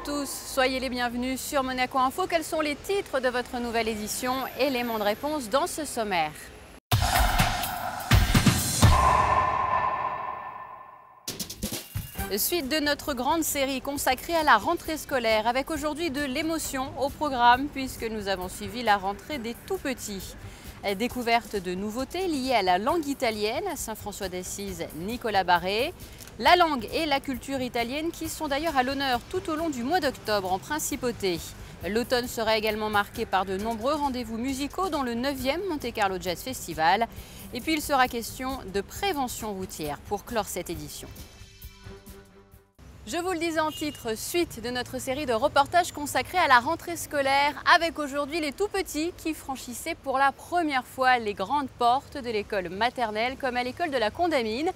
tous, soyez les bienvenus sur Monaco Info. Quels sont les titres de votre nouvelle édition? Éléments de réponse dans ce sommaire. Suite de notre grande série consacrée à la rentrée scolaire, avec aujourd'hui de l'émotion au programme puisque nous avons suivi la rentrée des tout-petits. Découverte de nouveautés liées à la langue italienne, Saint-François d'Assise, Nicolas Barré. La langue et la culture italienne qui sont d'ailleurs à l'honneur tout au long du mois d'octobre en Principauté. L'automne sera également marqué par de nombreux rendez-vous musicaux dont le 9e Monte Carlo Jazz Festival. Et puis il sera question de prévention routière pour clore cette édition. Je vous le disais en titre, suite de notre série de reportages consacrés à la rentrée scolaire, avec aujourd'hui les tout-petits qui franchissaient pour la première fois les grandes portes de l'école maternelle, comme à l'école de la Condamine.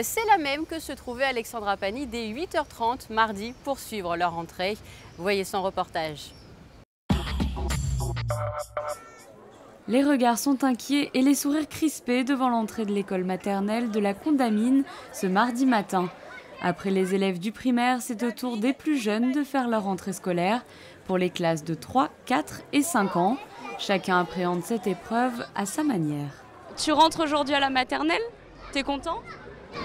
C'est la même que se trouvait Alexandra Pani dès 8h30 mardi pour suivre leur rentrée. Voyez son reportage. Les regards sont inquiets et les sourires crispés devant l'entrée de l'école maternelle de la Condamine ce mardi matin. Après les élèves du primaire, c'est au tour des plus jeunes de faire leur rentrée scolaire pour les classes de 3, 4 et 5 ans. Chacun appréhende cette épreuve à sa manière. Tu rentres aujourd'hui à la maternelle? T'es content? Oui.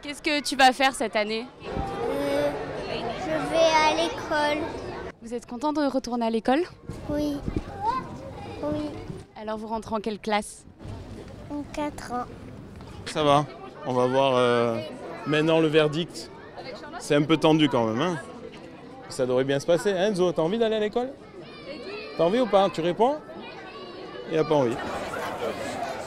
Qu'est-ce que tu vas faire cette année? Je vais à l'école. Vous êtes content de retourner à l'école? Oui. Oui. Alors vous rentrez en quelle classe? En 4 ans. Ça va, on va voir maintenant le verdict. C'est un peu tendu quand même. Hein, ça devrait bien se passer. Enzo, t'as envie d'aller à l'école? T'as envie ou pas? Tu réponds? Il n'a pas envie.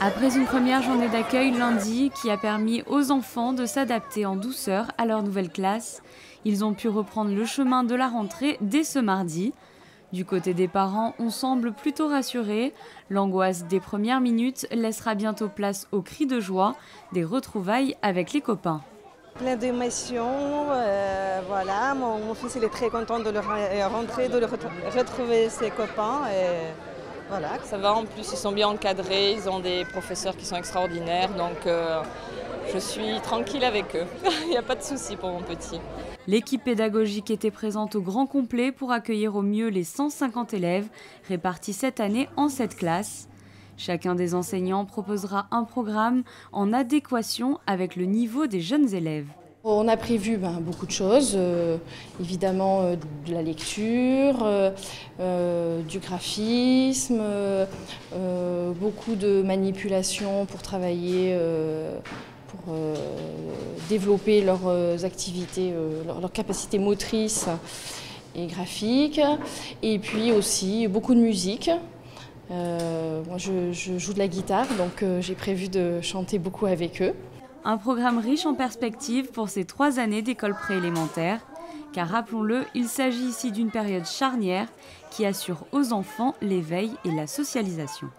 Après une première journée d'accueil lundi qui a permis aux enfants de s'adapter en douceur à leur nouvelle classe, ils ont pu reprendre le chemin de la rentrée dès ce mardi. Du côté des parents, on semble plutôt rassurés. L'angoisse des premières minutes laissera bientôt place aux cris de joie des retrouvailles avec les copains. Plein d'émotions, voilà. Mon fils il est très content de rentrer, de retrouver ses copains. Et voilà. Ça va, en plus ils sont bien encadrés, ils ont des professeurs qui sont extraordinaires, donc je suis tranquille avec eux. Il n'y a pas de souci pour mon petit. L'équipe pédagogique était présente au grand complet pour accueillir au mieux les 150 élèves répartis cette année en 7 classes. Chacun des enseignants proposera un programme en adéquation avec le niveau des jeunes élèves. On a prévu beaucoup de choses, évidemment de la lecture, du graphisme, beaucoup de manipulation pour travailler, pour développer leurs activités, leurs capacités motrices et graphiques, et puis aussi beaucoup de musique. Moi je joue de la guitare, donc j'ai prévu de chanter beaucoup avec eux. Un programme riche en perspectives pour ces 3 années d'école préélémentaire, car rappelons-le, il s'agit ici d'une période charnière qui assure aux enfants l'éveil et la socialisation.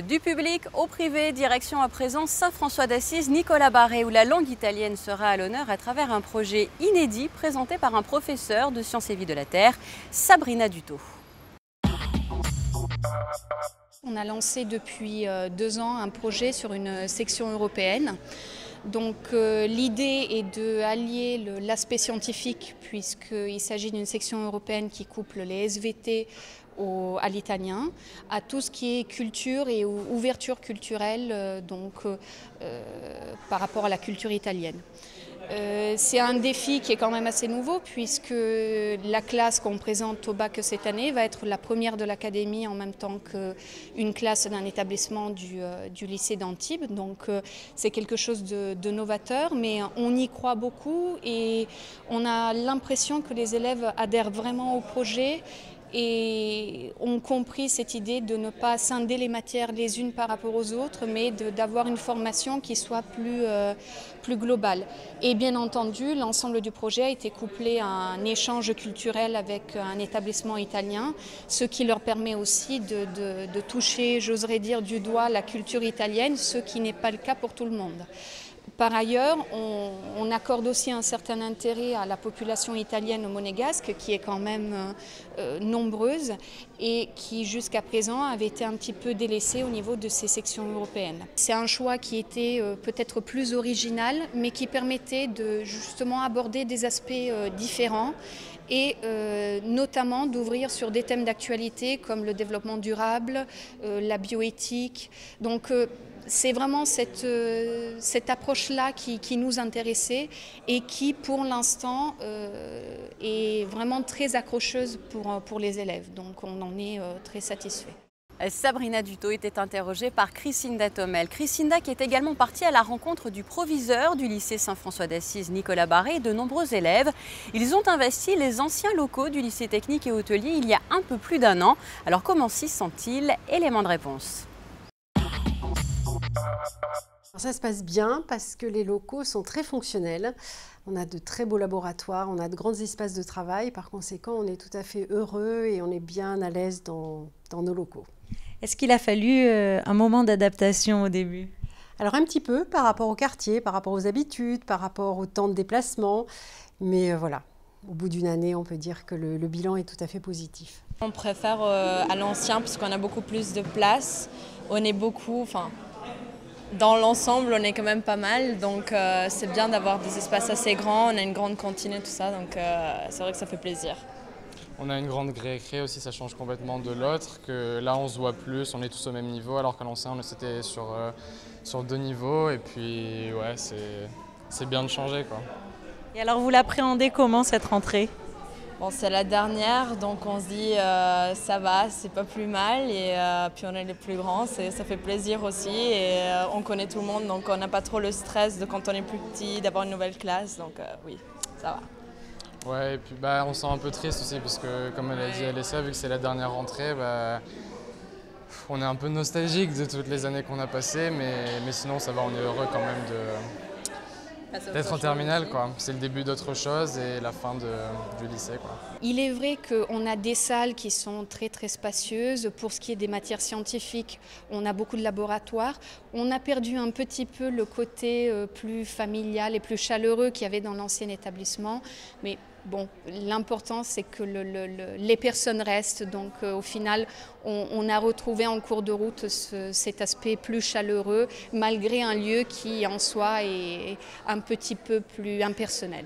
Du public au privé, direction à présent Saint-François d'Assise, Nicolas Barré, où la langue italienne sera à l'honneur à travers un projet inédit présenté par un professeur de Sciences et Vie de la Terre, Sabrina Dutot. On a lancé depuis 2 ans un projet sur une section européenne. Donc l'idée est d'allier l'aspect scientifique puisqu'il s'agit d'une section européenne qui couple les SVT à l'italien, à tout ce qui est culture et ouverture culturelle par rapport à la culture italienne. C'est un défi qui est quand même assez nouveau puisque la classe qu'on présente au bac cette année va être la première de l'académie en même temps qu'une classe d'un établissement du lycée d'Antibes. Donc c'est quelque chose de novateur, mais on y croit beaucoup et on a l'impression que les élèves adhèrent vraiment au projet et ont compris cette idée de ne pas scinder les matières les unes par rapport aux autres, mais d'avoir une formation qui soit plus globale. Et bien entendu, l'ensemble du projet a été couplé à un échange culturel avec un établissement italien, ce qui leur permet aussi de toucher, j'oserais dire, du doigt la culture italienne, ce qui n'est pas le cas pour tout le monde. Par ailleurs, on accorde aussi un certain intérêt à la population italienne monégasque qui est quand même nombreuse et qui jusqu'à présent avait été un petit peu délaissée au niveau de ces sections européennes. C'est un choix qui était peut-être plus original mais qui permettait de justement aborder des aspects différents et notamment d'ouvrir sur des thèmes d'actualité comme le développement durable, la bioéthique. Donc c'est vraiment cette approche-là qui nous intéressait et qui, pour l'instant, est vraiment très accrocheuse pour les élèves. Donc on en est très satisfait. Sabrina Dutot était interrogée par Crisinda Tomel. Crisinda qui est également partie à la rencontre du proviseur du lycée Saint-François d'Assise, Nicolas Barré, et de nombreux élèves. Ils ont investi les anciens locaux du lycée technique et hôtelier il y a un peu plus d'1 an. Alors comment s'y sentent-ils? Élément de réponse. Ça se passe bien parce que les locaux sont très fonctionnels. On a de très beaux laboratoires, on a de grands espaces de travail. Par conséquent, on est tout à fait heureux et on est bien à l'aise dans nos locaux. Est-ce qu'il a fallu un moment d'adaptation au début? Alors un petit peu par rapport au quartier, par rapport aux habitudes, par rapport au temps de déplacement. Mais voilà, au bout d'une année, on peut dire que le bilan est tout à fait positif. On préfère à l'ancien parce qu'on a beaucoup plus de place. On est beaucoup, dans l'ensemble, on est quand même pas mal. Donc c'est bien d'avoir des espaces assez grands. On a une grande cantine et tout ça. Donc c'est vrai que ça fait plaisir. On a une grande récré aussi, ça change complètement de l'autre, que là on se voit plus, on est tous au même niveau, alors qu'à l'ancien on était sur 2 niveaux, et puis ouais, c'est bien de changer, quoi. Et alors vous l'appréhendez comment cette rentrée? Bon, c'est la dernière, donc on se dit ça va, c'est pas plus mal, et puis on est les plus grands, ça fait plaisir aussi, et on connaît tout le monde, donc on n'a pas trop le stress de quand on est plus petit, d'avoir une nouvelle classe, donc oui, ça va. Ouais, et puis on se sent un peu triste aussi parce que, comme elle a dit Alessia, vu que c'est la dernière rentrée, on est un peu nostalgique de toutes les années qu'on a passées, mais sinon ça va, on est heureux quand même d'être en terminale, quoi. C'est le début d'autre chose et la fin du lycée, quoi. Il est vrai qu'on a des salles qui sont très très spacieuses. Pour ce qui est des matières scientifiques, on a beaucoup de laboratoires. On a perdu un petit peu le côté plus familial et plus chaleureux qu'il y avait dans l'ancien établissement. Mais bon, l'important c'est que les personnes restent. Donc au final, on a retrouvé en cours de route cet aspect plus chaleureux, malgré un lieu qui en soi est un petit peu plus impersonnel.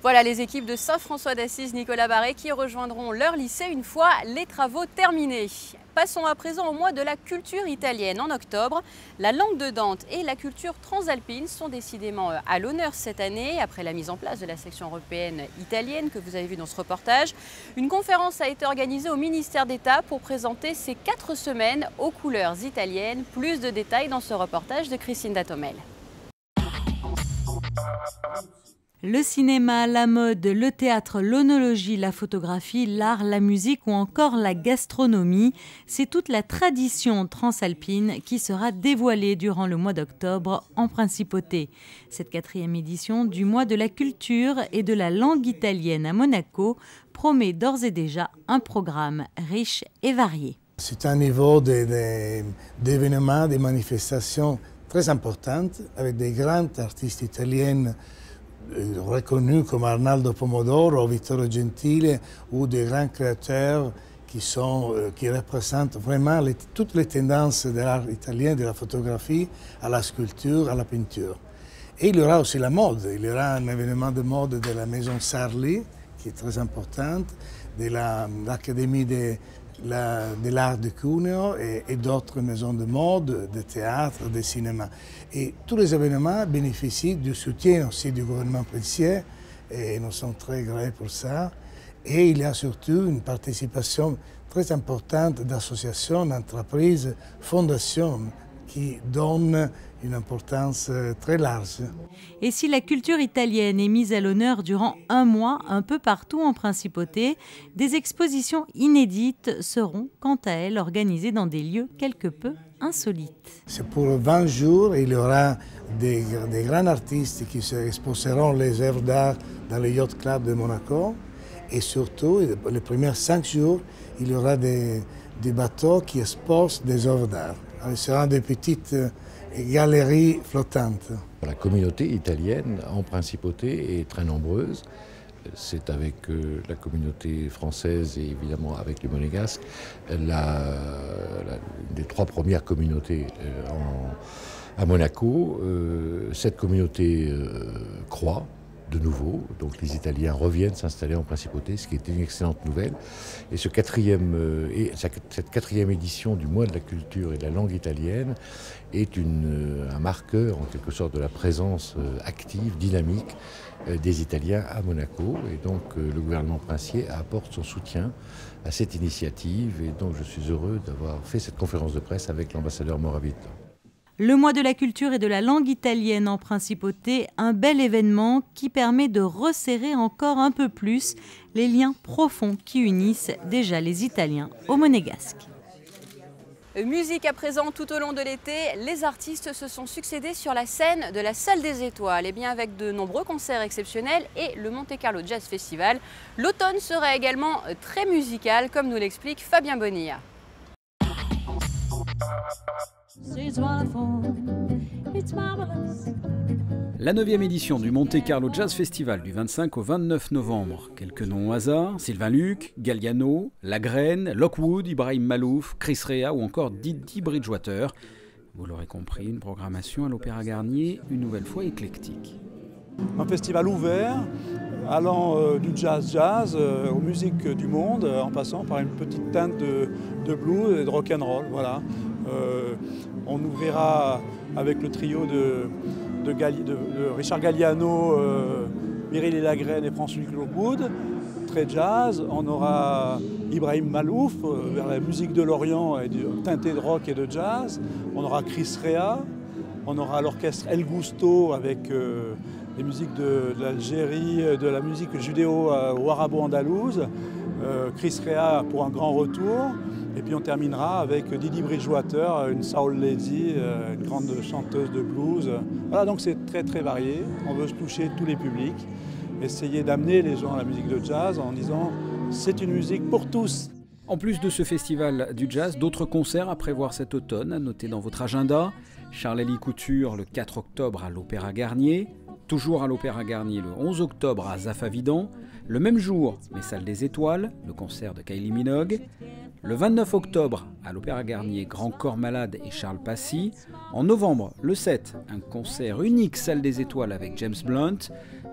Voilà les équipes de Saint-François d'Assise, Nicolas Barré, qui rejoindront leur lycée une fois les travaux terminés. Passons à présent au mois de la culture italienne. En octobre, la langue de Dante et la culture transalpine sont décidément à l'honneur cette année, après la mise en place de la section européenne italienne que vous avez vue dans ce reportage. Une conférence a été organisée au ministère d'État pour présenter ces 4 semaines aux couleurs italiennes. Plus de détails dans ce reportage de Crisinda Tomel. Le cinéma, la mode, le théâtre, l'onologie, la photographie, l'art, la musique ou encore la gastronomie, c'est toute la tradition transalpine qui sera dévoilée durant le mois d'octobre en Principauté. Cette 4e édition du mois de la culture et de la langue italienne à Monaco promet d'ores et déjà un programme riche et varié. C'est un niveau d'événements, de manifestations très importantes avec des grands artistes italiens reconnus comme Arnaldo Pomodoro, Vittorio Gentile ou des grands créateurs qui représentent vraiment toutes les tendances de l'art italien, de la photographie à la sculpture, à la peinture. Et il y aura aussi la mode. Il y aura un événement de mode de la maison Sarli, qui est très importante, de l'Académie de l'art de Cuneo et d'autres maisons de mode, de théâtre, de cinéma. Et tous les événements bénéficient du soutien aussi du gouvernement princier et nous sommes très gratefs pour ça. Et il y a surtout une participation très importante d'associations, d'entreprises, fondations qui donnent une importance très large. Et si la culture italienne est mise à l'honneur durant un mois un peu partout en Principauté, des expositions inédites seront quant à elles organisées dans des lieux quelque peu insolites. C'est pour 20 jours, il y aura des grands artistes qui se exposeront les œuvres d'art dans le Yacht Club de Monaco. Et surtout, les premiers 5 jours, il y aura des bateaux qui exposent des œuvres d'art. Ce seront des petites galeries flottantes. La communauté italienne en principauté est très nombreuse. C'est avec la communauté française et évidemment avec les Monégasques une des 3 premières communautés à Monaco. Cette communauté croît de nouveau, donc les Italiens reviennent s'installer en principauté, ce qui est une excellente nouvelle. Et cette 4e édition du mois de la culture et de la langue italienne est un marqueur en quelque sorte de la présence active, dynamique des Italiens à Monaco. Et donc le gouvernement princier apporte son soutien à cette initiative et donc je suis heureux d'avoir fait cette conférence de presse avec l'ambassadeur Moravito. Le mois de la culture et de la langue italienne en principauté, un bel événement qui permet de resserrer encore un peu plus les liens profonds qui unissent déjà les Italiens aux Monégasques. Musique à présent tout au long de l'été, les artistes se sont succédés sur la scène de la Salle des Étoiles, et bien avec de nombreux concerts exceptionnels et le Monte Carlo Jazz Festival. L'automne sera également très musical, comme nous l'explique Fabien Bonilla. La 9e édition du Monte Carlo Jazz Festival du 25 au 29 novembre. Quelques noms au hasard: Sylvain Luc, Galliano, Lagrène, Lockwood, Ibrahim Malouf, Chris Rea ou encore Didi Bridgewater. Vous l'aurez compris, une programmation à l'Opéra Garnier, une nouvelle fois éclectique. Un festival ouvert, allant du jazz aux musiques du monde, en passant par une petite teinte de blues et de rock'n'roll. Voilà. On ouvrira avec le trio de Richard Galliano, Mireille Lagrène et François Lockwood, très jazz. On aura Ibrahim Malouf vers la musique de l'Orient et teintée de rock et de jazz. On aura Chris Rea. On aura l'orchestre El Gusto avec les musiques de l'Algérie, de la musique judéo ou arabo-andalouse. Chris Rea pour un grand retour. Et puis on terminera avec Didi Bridgewater, une soul lady, une grande chanteuse de blues. Voilà, donc c'est très très varié. On veut toucher tous les publics, essayer d'amener les gens à la musique de jazz en disant c'est une musique pour tous. En plus de ce festival du jazz, d'autres concerts à prévoir cet automne, à noter dans votre agenda. Charles-Élie Couture le 4 octobre à l'Opéra Garnier, toujours à l'Opéra Garnier le 11 octobre à Zafavidan, le même jour, les Salles des Étoiles, le concert de Kylie Minogue, le 29 octobre à l'Opéra Garnier, Grand Corps Malade et Charles Passy, en novembre, le 7, un concert unique Salle des Étoiles avec James Blunt,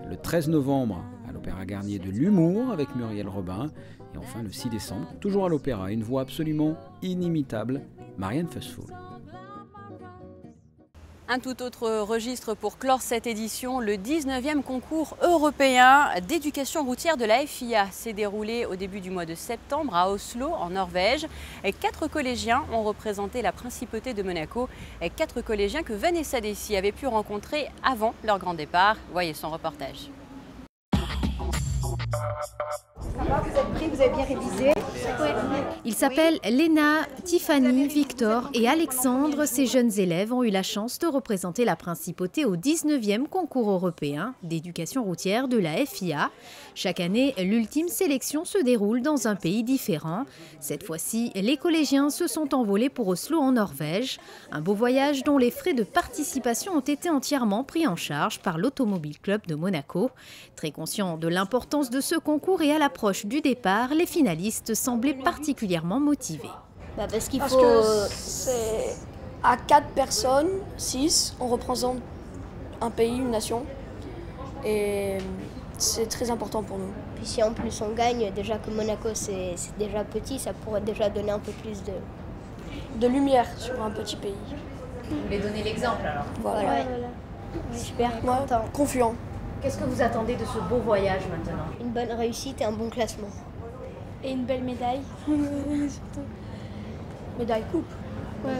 le 13 novembre à l'Opéra Garnier de l'humour avec Muriel Robin, et enfin le 6 décembre, toujours à l'Opéra, une voix absolument inimitable, Marianne Faithfull. Un tout autre registre pour clore cette édition, le 19e concours européen d'éducation routière de la FIA s'est déroulé au début du mois de septembre à Oslo, en Norvège. 4 collégiens ont représenté la principauté de Monaco, 4 collégiens que Vanessa Dessy avait pu rencontrer avant leur grand départ. Voyez son reportage. Ça va, vous êtes pris, vous avez bien révisé? Ils s'appellent Léna, Tiffany, Victor et Alexandre. Ces jeunes élèves ont eu la chance de représenter la principauté au 19e concours européen d'éducation routière de la FIA. Chaque année, l'ultime sélection se déroule dans un pays différent. Cette fois-ci, les collégiens se sont envolés pour Oslo en Norvège. Un beau voyage dont les frais de participation ont été entièrement pris en charge par l'Automobile Club de Monaco. Très conscient de l'importance de ce concours et à l'approche du départ, les finalistes semblaient particulièrement motivés. Parce que c'est à 4 personnes, 6, on représente un pays, une nation. Et c'est très important pour nous. Puis si en plus on gagne, déjà que Monaco c'est déjà petit, ça pourrait déjà donner un peu plus de lumière sur un petit pays. Vous voulez donner l'exemple alors? Voilà. Ouais. Super content. Confiant. Qu'est-ce que vous attendez de ce beau voyage maintenant? Une bonne réussite et un bon classement. Et une belle médaille. Médaille coupe. Ouais.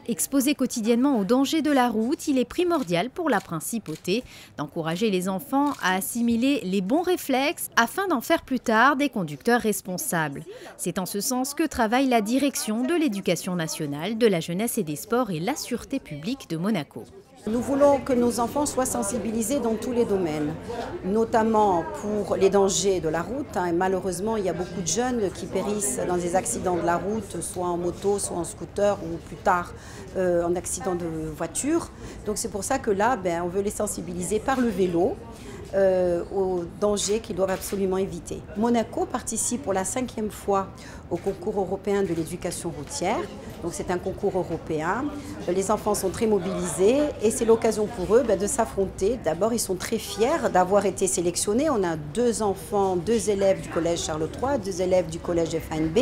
Exposé quotidiennement aux dangers de la route, il est primordial pour la principauté d'encourager les enfants à assimiler les bons réflexes afin d'en faire plus tard des conducteurs responsables. C'est en ce sens que travaille la direction de l'éducation nationale, de la jeunesse et des sports et la sûreté publique de Monaco. Nous voulons que nos enfants soient sensibilisés dans tous les domaines, notamment pour les dangers de la route. Et malheureusement, il y a beaucoup de jeunes qui périssent dans des accidents de la route, soit en moto, soit en scooter ou plus tard en accident de voiture. Donc c'est pour ça que là, on veut les sensibiliser par le vélo. Aux dangers qu'ils doivent absolument éviter. Monaco participe pour la 5e fois au concours européen de l'éducation routière. Donc c'est un concours européen. Les enfants sont très mobilisés et c'est l'occasion pour eux de s'affronter. D'abord, ils sont très fiers d'avoir été sélectionnés. On a 2 enfants, 2 élèves du collège Charles III, 2 élèves du collège FNB.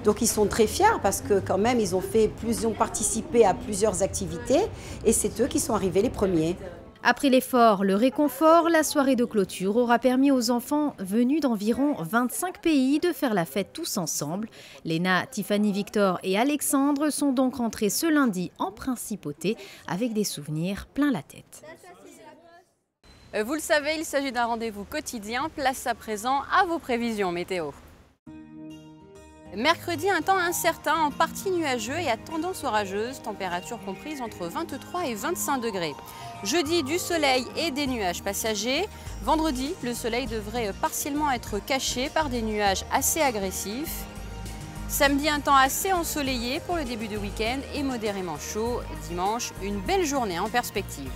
Donc ils sont très fiers parce que quand même ils ont participé à plusieurs activités et c'est eux qui sont arrivés les premiers. Après l'effort, le réconfort, la soirée de clôture aura permis aux enfants venus d'environ 25 pays de faire la fête tous ensemble. Léna, Tiffany, Victor et Alexandre sont donc rentrés ce lundi en principauté avec des souvenirs plein la tête. Vous le savez, il s'agit d'un rendez-vous quotidien. Place à présent à vos prévisions météo. Mercredi, un temps incertain, en partie nuageux et à tendance orageuse, température comprise entre 23 et 25 degrés. Jeudi, du soleil et des nuages passagers. Vendredi, le soleil devrait partiellement être caché par des nuages assez agressifs. Samedi, un temps assez ensoleillé pour le début de week-end et modérément chaud. Dimanche, une belle journée en perspective.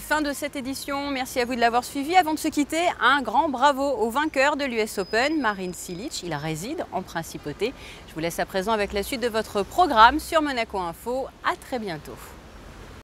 Fin de cette édition, merci à vous de l'avoir suivi. Avant de se quitter, un grand bravo au vainqueur de l'US Open, Marin Cilic. Il réside en principauté. Je vous laisse à présent avec la suite de votre programme sur Monaco Info. À très bientôt.